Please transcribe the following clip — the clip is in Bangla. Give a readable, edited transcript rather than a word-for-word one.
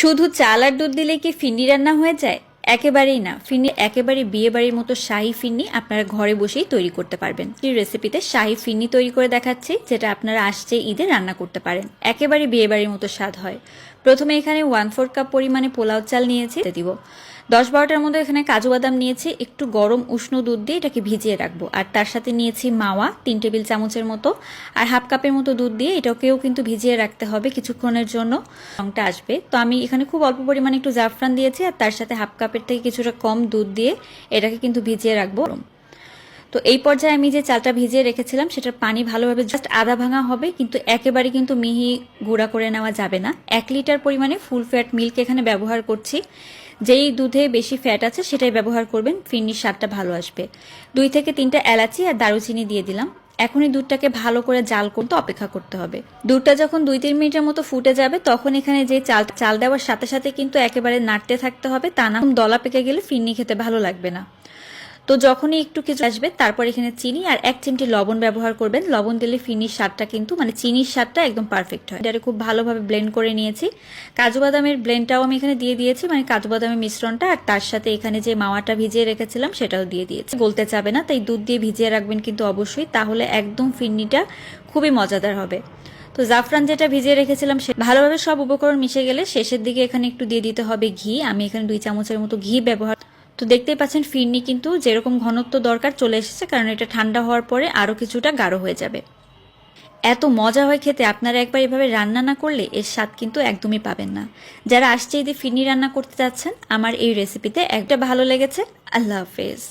শুধু চাল আর দুধ দিলে কি ফিন্নি রান্না হয়ে যায়? একেবারেই না। ফিন্নি একেবারে বিয়ে বাড়ির মতো শাহী ফিন্নি আপনারা ঘরে বসেই তৈরি করতে পারবেন। এই রেসিপিতে শাহী ফিন্নি তৈরি করে দেখাচ্ছি, যেটা আপনারা আসছে ঈদে রান্না করতে পারেন। একেবারে বিয়ে বাড়ির মতো স্বাদ হয়। প্রথমে এখানে 1/4 কাপ পরিমাণে পোলাও চাল নিয়েছি, দিব 10-12টার মধ্যে এখানে কাজু বাদাম নিয়েছি। একটু গরম উষ্ণ দুধ দিয়ে এটাকে ভিজিয়ে রাখবো। আর তার সাথে নিয়েছি মাওয়া 3 টেবিল চামচের মতো, আর হাফ কাপের মতো দুধ দিয়ে এটাকেও কিন্তু ভিজিয়ে রাখতে হবে কিছুক্ষণের জন্য, রংটা আসবে। তো আমি এখানে খুব অল্প পরিমাণে একটু জাফরান দিয়েছি, আর তার সাথে হাফ কাপের থেকে কিছুটা কম দুধ দিয়ে এটাকে কিন্তু ভিজিয়ে রাখবো। তো এই পর্যায়ে আমি যে চালটা ভিজিয়ে রেখেছিলাম সেটার পানি ভালোভাবে জাস্ট আধা ভাঙা হবে, কিন্তু একেবারে কিন্তু মিহি গুঁড়া করে নেওয়া যাবে না। 1 লিটার পরিমাণে ফুল ফ্যাট মিল্ক এখানে ব্যবহার করছি। যেই দুধে বেশি ফ্যাট আছে সেটাই ব্যবহার করবেন, ফিরনির স্বাদটা ভালো আসবে। 2 থেকে 3টা এলাচি আর দারুচিনি দিয়ে দিলাম। এখন এই দুধটাকে ভালো করে জাল করতে অপেক্ষা করতে হবে। দুধটা যখন 2-3 মিনিটের মতো ফুটে যাবে তখন এখানে যে চাল দেওয়ার সাথে সাথে কিন্তু একেবারে নাড়তে থাকতে হবে, তা না দলা পেকে গেলে ফিরনি খেতে ভালো লাগবে না। তো যখনই একটু কিছু আসবে তারপর এখানে চিনি আর 1 চিমটি লবণ ব্যবহার করবেন। লবণ দিলে ফিরনির স্বাদটা কিন্তু চিনির স্বাদটা একদম পারফেক্ট হয়। এটা খুব ভালোভাবে ব্লেন্ড করে নিয়েছি। কাজু বাদামের ব্লেন্ডটাও আমি এখানে দিয়ে দিয়েছি, কাজু বাদামের মিশ্রণটা, আর তার সাথে এখানে যে মাওয়াটা ভিজিয়ে রেখেছিলাম সেটাও দিয়ে দিয়েছি। গলতে চাবে না, তাই দুধ দিয়ে ভিজিয়ে রাখবেন কিন্তু অবশ্যই, তাহলে একদম ফিরনিটা খুবই মজাদার হবে। তো জাফরান যেটা ভিজিয়ে রেখেছিলাম সে ভালোভাবে সব উপকরণ মিশে গেলে শেষের দিকে এখানে একটু দিয়ে দিতে হবে ঘি। আমি এখানে 2 চামচের মতো ঘি ব্যবহার। তো দেখতেই পাচ্ছেন ফিরনি কিন্তু যেরকম ঘনত্ব দরকার চলে এসেছে, কারণ এটা ঠান্ডা হওয়ার পরে আরও কিছুটা গাঢ় হয়ে যাবে। এত মজা হয় খেতে, আপনারা একবার এভাবে রান্না না করলে এর স্বাদ কিন্তু একদমই পাবেন না। যারা আসছে ঈদে ফিরনি রান্না করতে যাচ্ছেন, আমার এই রেসিপিতে একটা ভালো লেগেছে। আল্লাহ হাফেজ।